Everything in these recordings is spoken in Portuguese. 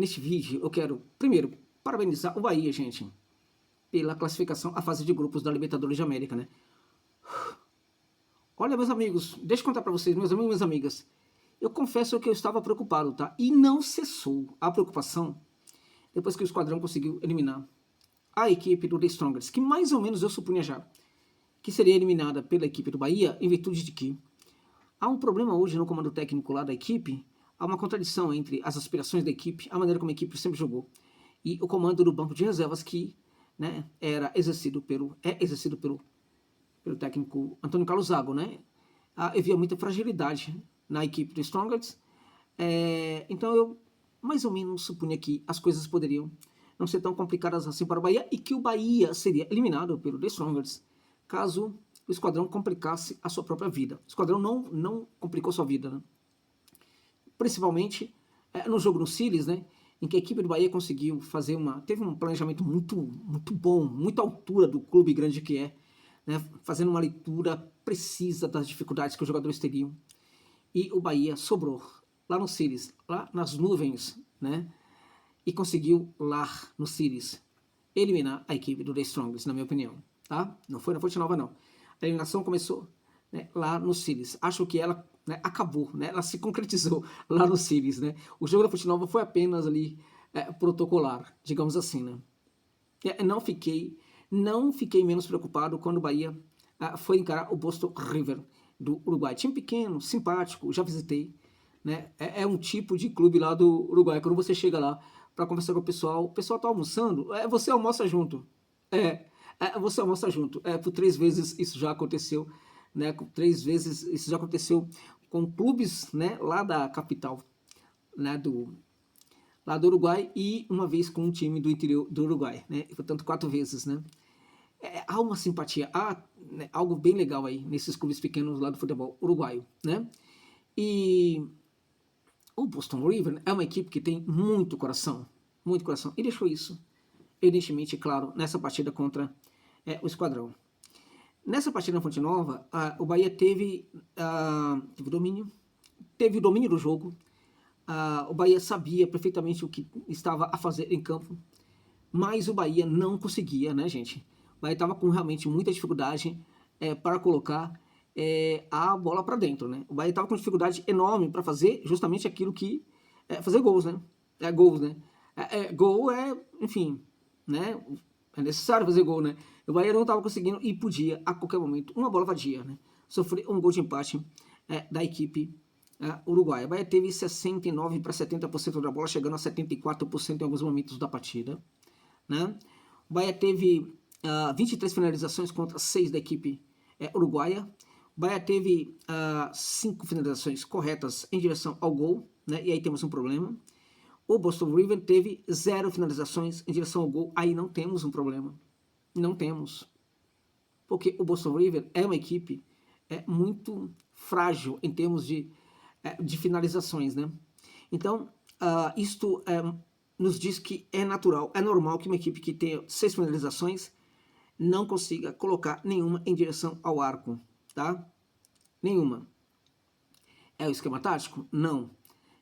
neste vídeo eu quero, primeiro, parabenizar o Bahia, gente, pela classificação à fase de grupos da Libertadores de América, né? Olha, meus amigos, deixa eu contar pra vocês, meus amigos e minhas amigas, eu confesso que eu estava preocupado, tá? E não cessou a preocupação depois que o Esquadrão conseguiu eliminar a equipe do The Strongest, que mais ou menos eu supunha já que seria eliminada pela equipe do Bahia, em virtude de que há um problema hoje no comando técnico lá da equipe, há uma contradição entre as aspirações da equipe, a maneira como a equipe sempre jogou, e o comando do banco de reservas que, né, é exercido pelo técnico Antônio Carlos Zago, né? Havia muita fragilidade na equipe do Strongest, então eu mais ou menos supunha que as coisas poderiam não ser tão complicadas assim para o Bahia e que o Bahia seria eliminado pelo The Strongest caso o Esquadrão complicasse a sua própria vida. O Esquadrão não complicou sua vida, né? Principalmente no jogo no Sirius, né, em que a equipe do Bahia conseguiu fazer teve um planejamento muito bom, muita altura do clube grande que é, né, fazendo uma leitura precisa das dificuldades que os jogadores teriam. E o Bahia sobrou lá no Sirius, lá nas nuvens, né, e conseguiu lá no Sirius eliminar a equipe do The Strongest, na minha opinião, tá? Não foi na Fonte Nova, não. A eliminação começou, né, lá no Sirius. Acho que ela, né, acabou, né? Ela se concretizou lá no Sirius, né? O jogo da Fonte Nova foi apenas ali protocolar, digamos assim, né? Não fiquei menos preocupado quando o Bahia foi encarar o Boston River do Uruguai. Time pequeno, simpático, já visitei, né? É um tipo de clube lá do Uruguai. Quando você chega lá para conversar com o pessoal tá almoçando, você almoça junto. Você almoça junto. Por 3 vezes isso já aconteceu, né? 3 vezes isso já aconteceu com clubes, né, lá da capital, né, lá do Uruguai, e uma vez com um time do interior do Uruguai, né? Portanto, 4 vezes, né? Há uma simpatia, há, né, algo bem legal aí nesses clubes pequenos lá do futebol uruguaio, né? E o Boston River é uma equipe que tem muito coração, e deixou isso evidentemente claro nessa partida contra o Esquadrão. Nessa partida na Fonte Nova, o Bahia teve o domínio do jogo. O Bahia sabia perfeitamente o que estava a fazer em campo, mas o Bahia não conseguia, né, gente? O Bahia estava com realmente muita dificuldade para colocar a bola para dentro, né? O Bahia estava com dificuldade enorme para fazer justamente aquilo que fazer gols, né? Gol enfim, né? É necessário fazer gol, né? O Bahia não estava conseguindo e podia, a qualquer momento, uma bola vadia, né, sofrer um gol de empate da equipe uruguaia. O Bahia teve 69 para 70% da bola, chegando a 74% em alguns momentos da partida, né? O Bahia teve 23 finalizações contra 6 da equipe uruguaia. O Bahia teve 5 finalizações corretas em direção ao gol, né? E aí temos um problema. O Boston River teve 0 finalizações em direção ao gol. Aí não temos um problema. Não temos. Porque o Boston River é uma equipe muito frágil em termos de finalizações, né? Então, isto nos diz que é natural, é normal que uma equipe que tenha 6 finalizações não consiga colocar nenhuma em direção ao arco, tá? Nenhuma. É o esquema tático? Não.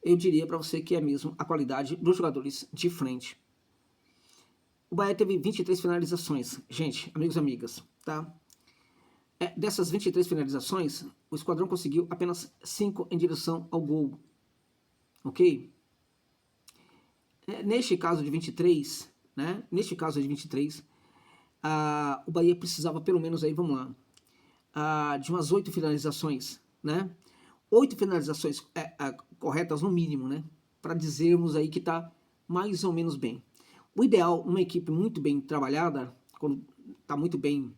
Eu diria para você que é mesmo a qualidade dos jogadores de frente. O Bahia teve 23 finalizações. Gente, amigos e amigas, tá? Dessas 23 finalizações, o Esquadrão conseguiu apenas 5 em direção ao gol. Ok? Neste caso de 23, né? Neste caso de 23, o Bahia precisava pelo menos aí, vamos lá, de umas 8 finalizações, né? 8 finalizações corretas no mínimo, né? Para dizermos aí que está mais ou menos bem. O ideal, uma equipe muito bem trabalhada, quando está muito bem,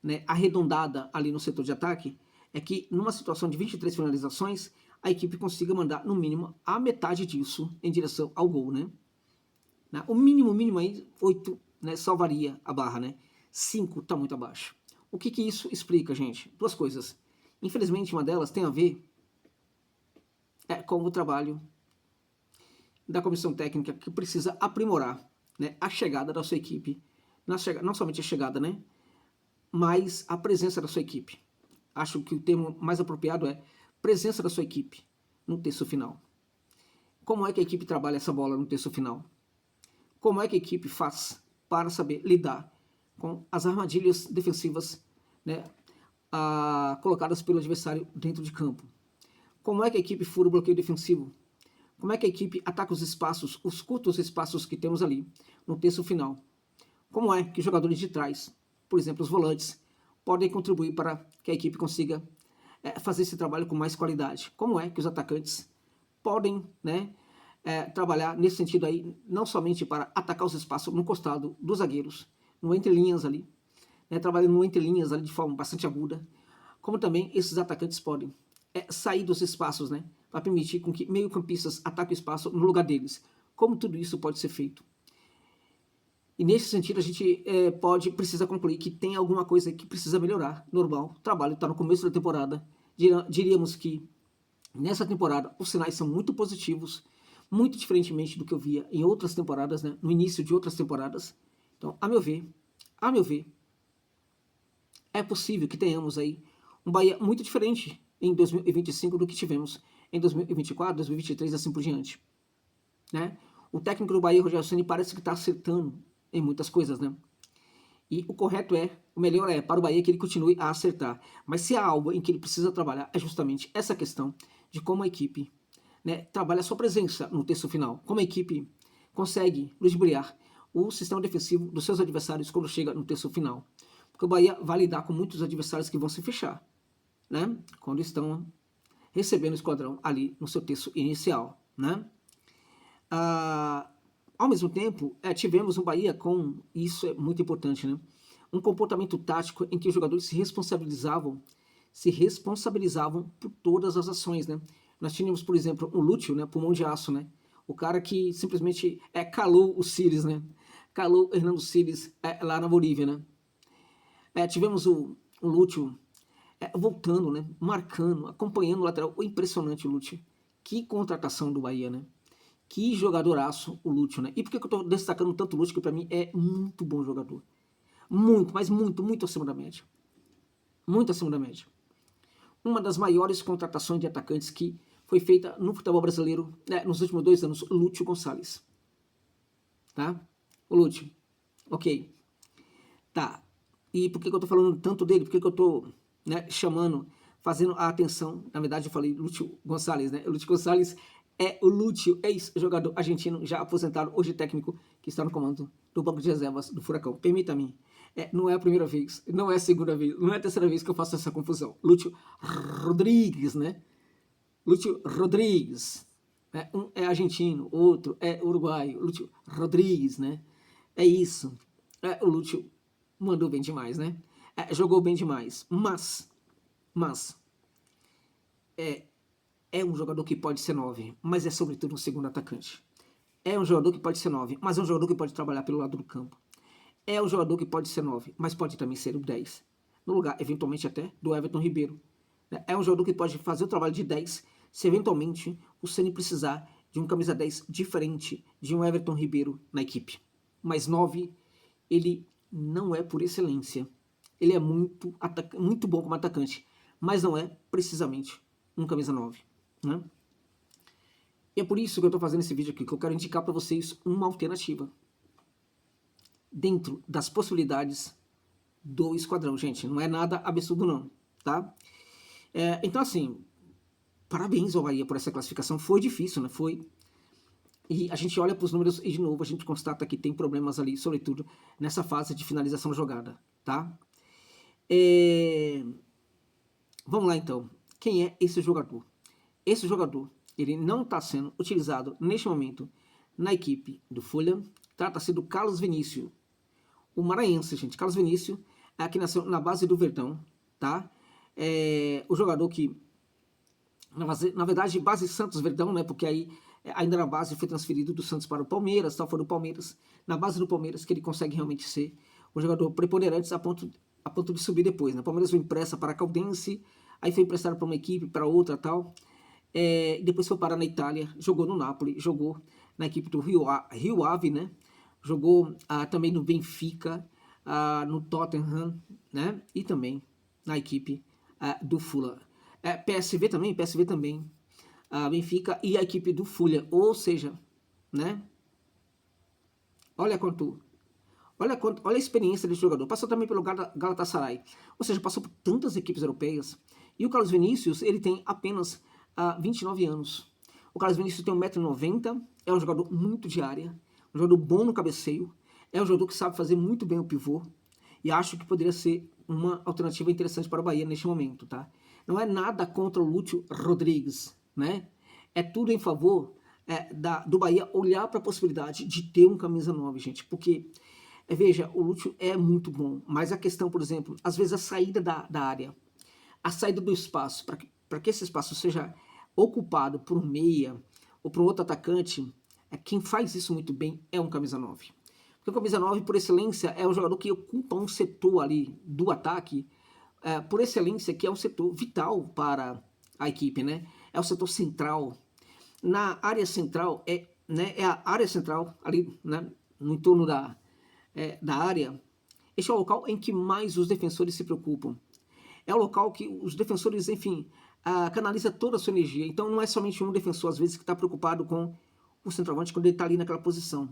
né, arredondada ali no setor de ataque, é que numa situação de 23 finalizações, a equipe consiga mandar no mínimo a metade disso em direção ao gol, né? O mínimo aí, 8, né, salvaria a barra, né? 5 está muito abaixo. O que isso explica, gente? 2 coisas. Infelizmente, uma delas tem a ver com o trabalho da comissão técnica, que precisa aprimorar, né, a chegada da sua equipe, não somente a chegada, né, mas a presença da sua equipe. Acho que o termo mais apropriado é presença da sua equipe no terço final. Como é que a equipe trabalha essa bola no terço final? Como é que a equipe faz para saber lidar com as armadilhas defensivas, né, colocadas pelo adversário dentro de campo? Como é que a equipe fura o bloqueio defensivo? Como é que a equipe ataca os espaços, os curtos espaços que temos ali no terço final? Como é que os jogadores de trás, por exemplo, os volantes, podem contribuir para que a equipe consiga fazer esse trabalho com mais qualidade? Como é que os atacantes podem, né, trabalhar nesse sentido aí, não somente para atacar os espaços no costado dos zagueiros, no entrelinhas ali, né, trabalhando no entrelinhas ali de forma bastante aguda, como também esses atacantes podem sair dos espaços, né, para permitir com que meio-campistas ataquem o espaço no lugar deles. Como tudo isso pode ser feito? E nesse sentido a gente precisa concluir que tem alguma coisa que precisa melhorar. Normal, o trabalho está no começo da temporada. Diríamos que nessa temporada os sinais são muito positivos, muito diferentemente do que eu via em outras temporadas, né, no início de outras temporadas. Então, a meu ver, é possível que tenhamos aí um Bahia muito diferente em 2025 do que tivemos em 2024, 2023 e assim por diante, né? O técnico do Bahia, Rogério Ceni, parece que está acertando em muitas coisas, né? E o melhor é para o Bahia que ele continue a acertar. Mas se há algo em que ele precisa trabalhar é justamente essa questão de como a equipe, né, trabalha a sua presença no terço final, como a equipe consegue ludibriar o sistema defensivo dos seus adversários quando chega no terço final. Porque o Bahia vai lidar com muitos adversários que vão se fechar, né, quando estão recebendo o esquadrão ali no seu terço inicial, né? Ao mesmo tempo, tivemos um Bahia com, isso é muito importante, né, um comportamento tático em que os jogadores se responsabilizavam por todas as ações, né? Nós tínhamos, por exemplo, o Lúcio, né, pulmão de aço, né? O cara que simplesmente calou o Siles, né? Calou Hernando Siles lá na Bolívia, né? Tivemos o Lúcio voltando, né? Marcando, acompanhando o lateral. Impressionante o Lúcio. Que contratação do Bahia, né? Que jogadoraço o Lúcio, né? E por que eu tô destacando tanto o Lúcio, que pra mim é muito bom jogador. Muito, mas muito, muito acima da média. Muito acima da média. Uma das maiores contratações de atacantes que foi feita no futebol brasileiro, né, nos últimos 2 anos, Lúcio Gonçalves. Tá? O Lúcio. Ok. Tá. E por que eu tô falando tanto dele? Por que eu tô, né, chamando, fazendo a atenção? Na verdade, eu falei Lúcio Gonçalves, né? O Lúcio Gonçalves é o Lúcio, ex-jogador argentino, já aposentado, hoje técnico, que está no comando do banco de reservas do Furacão. Permita-me. Não é a primeira vez, não é a segunda vez, não é a terceira vez que eu faço essa confusão. Lúcio Rodrigues, né? Lúcio Rodrigues. Um é argentino, outro é uruguaio. Lúcio Rodrigues, né? É isso. O Lúcio mandou bem demais, né? Jogou bem demais. Mas é um jogador que pode ser 9, mas é sobretudo um segundo atacante. É um jogador que pode ser 9, mas é um jogador que pode trabalhar pelo lado do campo. É um jogador que pode ser 9, mas pode também ser o 10. No lugar, eventualmente, até do Everton Ribeiro. É um jogador que pode fazer o trabalho de 10 se eventualmente o Ceni precisar de um camisa 10 diferente de um Everton Ribeiro na equipe. Mas 9, ele não é por excelência. Ele é muito bom como atacante, mas não é precisamente um camisa 9. Né? E é por isso que eu estou fazendo esse vídeo aqui, que eu quero indicar para vocês uma alternativa dentro das possibilidades do esquadrão, gente. Não é nada absurdo não, tá? Então, assim, parabéns ao Bahia por essa classificação. Foi difícil, né? Foi. E a gente olha para os números e, de novo, a gente constata que tem problemas ali, sobretudo nessa fase de finalização da jogada, tá? Vamos lá, então. Quem é esse jogador? Esse jogador, ele não está sendo utilizado neste momento na equipe do Fulham. Trata-se do Carlos Vinícius, o maranhense, gente. Carlos Vinícius, que nasceu na base do Verdão, tá? O jogador que, na verdade, base Santos Verdão, né? Porque aí, ainda na base, foi transferido do Santos para o Palmeiras, tal, foi do Palmeiras. Na base do Palmeiras, que ele consegue realmente ser um jogador preponderante a ponto de subir depois, né? O Palmeiras foi empresta para a Caldense, aí foi emprestado para uma equipe, para outra, tal. Depois foi parar na Itália, jogou no Napoli, jogou na equipe do Rio Ave, né? Jogou também no Benfica, no Tottenham, né? E também na equipe do Fulham. PSV também a Benfica e a equipe do Fulham, ou seja, né? Olha a experiência desse jogador. Passou também pelo Galatasaray, ou seja, passou por tantas equipes europeias. E o Carlos Vinícius, ele tem apenas 29 anos. O Carlos Vinícius tem 1,90 m, é um jogador muito de área, um jogador bom no cabeceio, é um jogador que sabe fazer muito bem o pivô, e acho que poderia ser uma alternativa interessante para o Bahia neste momento, tá? Não é nada contra o Lúcio Rodrigues, né? É tudo em favor do Bahia olhar para a possibilidade de ter um camisa 9, gente, porque, veja, o Lúcio é muito bom, mas a questão, por exemplo, às vezes a saída da área, a saída do espaço, para que esse espaço seja ocupado por um meia ou por um outro atacante, quem faz isso muito bem é um camisa 9. Porque o camisa 9, por excelência, é o jogador que ocupa um setor ali do ataque, por excelência, que é um setor vital para a equipe, né? É o setor central. Na área central, é a área central, ali, né, no entorno da área, este é o local em que mais os defensores se preocupam. É o local que os defensores, enfim, canaliza toda a sua energia. Então não é somente um defensor, às vezes, que está preocupado com o centroavante quando ele está ali naquela posição.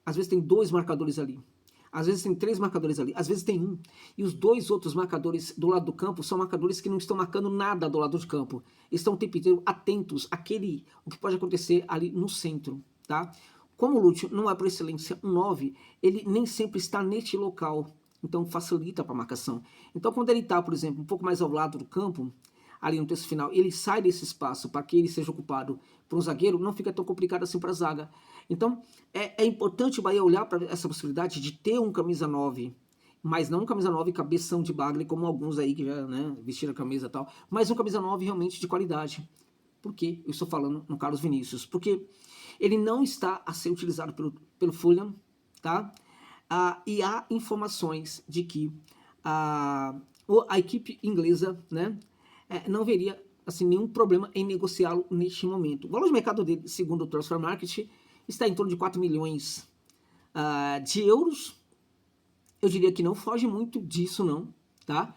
Às vezes tem 2 marcadores ali. Às vezes tem 3 marcadores ali. Às vezes tem 1. E os 2 outros marcadores do lado do campo são marcadores que não estão marcando nada do lado de campo. Estão o tempo inteiro atentos o que pode acontecer ali no centro, tá? Como o Lúcio não é por excelência um 9, ele nem sempre está neste local. Então facilita para a marcação. Então quando ele está, por exemplo, um pouco mais ao lado do campo, ali no terço final, ele sai desse espaço para que ele seja ocupado por um zagueiro, não fica tão complicado assim para a zaga. Então, é importante o Bahia olhar para essa possibilidade de ter um camisa 9, mas não um camisa 9 cabeção de bagre, como alguns aí que já, né, vestiram a camisa e tal, mas um camisa 9 realmente de qualidade. Por que eu estou falando no Carlos Vinícius? Porque ele não está a ser utilizado pelo Fulham, tá? E há informações de que a equipe inglesa, né, não veria assim, nenhum problema em negociá-lo neste momento. O valor de mercado dele, segundo o Transfer Market, está em torno de 4 milhões de euros. Eu diria que não foge muito disso, não, tá?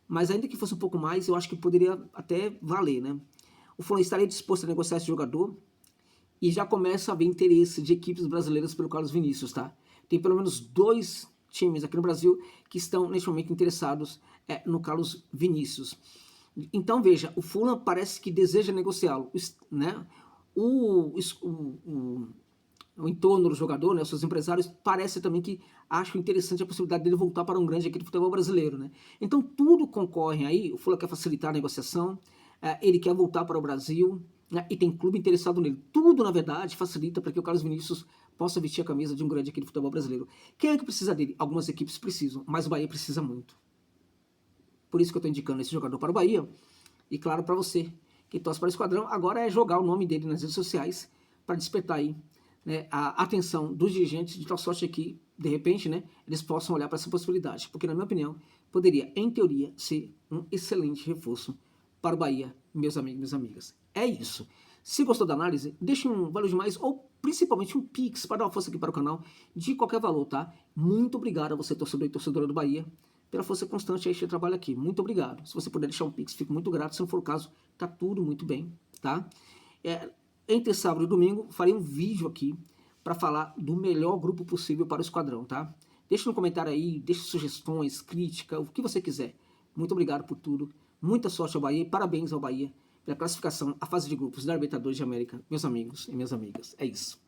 Mas ainda que fosse um pouco mais, eu acho que poderia até valer, né? O Fulham estaria disposto a negociar esse jogador e já começa a haver interesse de equipes brasileiras pelo Carlos Vinícius, tá? Tem pelo menos 2 times aqui no Brasil que estão neste momento interessados no Carlos Vinícius. Então veja, o Fulham parece que deseja negociá-lo, né? O entorno do jogador, né, os seus empresários, parece também que acham interessante a possibilidade dele voltar para um grande aqui do futebol brasileiro, né? Então tudo concorre aí, o Fulham quer facilitar a negociação, ele quer voltar para o Brasil, né, e tem clube interessado nele. Tudo, na verdade, facilita para que o Carlos Vinícius possa vestir a camisa de um grande aqui do futebol brasileiro. Quem é que precisa dele? Algumas equipes precisam, mas o Bahia precisa muito. Por isso que eu estou indicando esse jogador para o Bahia. E claro, para você que torce para o Esquadrão, agora é jogar o nome dele nas redes sociais para despertar aí, né, a atenção dos dirigentes, de tal sorte que, de repente, né, eles possam olhar para essa possibilidade. Porque, na minha opinião, poderia, em teoria, ser um excelente reforço para o Bahia, meus amigos e minhas amigas. É isso. Se gostou da análise, deixe um valor demais ou principalmente um Pix para dar uma força aqui para o canal, de qualquer valor, tá? Muito obrigado a você, torcedor e torcedora do Bahia, pela força constante a este trabalho aqui. Muito obrigado. Se você puder deixar um Pix, fico muito grato. Se não for o caso, tá tudo muito bem, tá? Entre sábado e domingo, farei um vídeo aqui para falar do melhor grupo possível para o Esquadrão, tá? Deixe no comentário aí, deixe sugestões, crítica, o que você quiser. Muito obrigado por tudo. Muita sorte ao Bahia e parabéns ao Bahia pela classificação à fase de grupos da Libertadores de América, meus amigos e minhas amigas. É isso.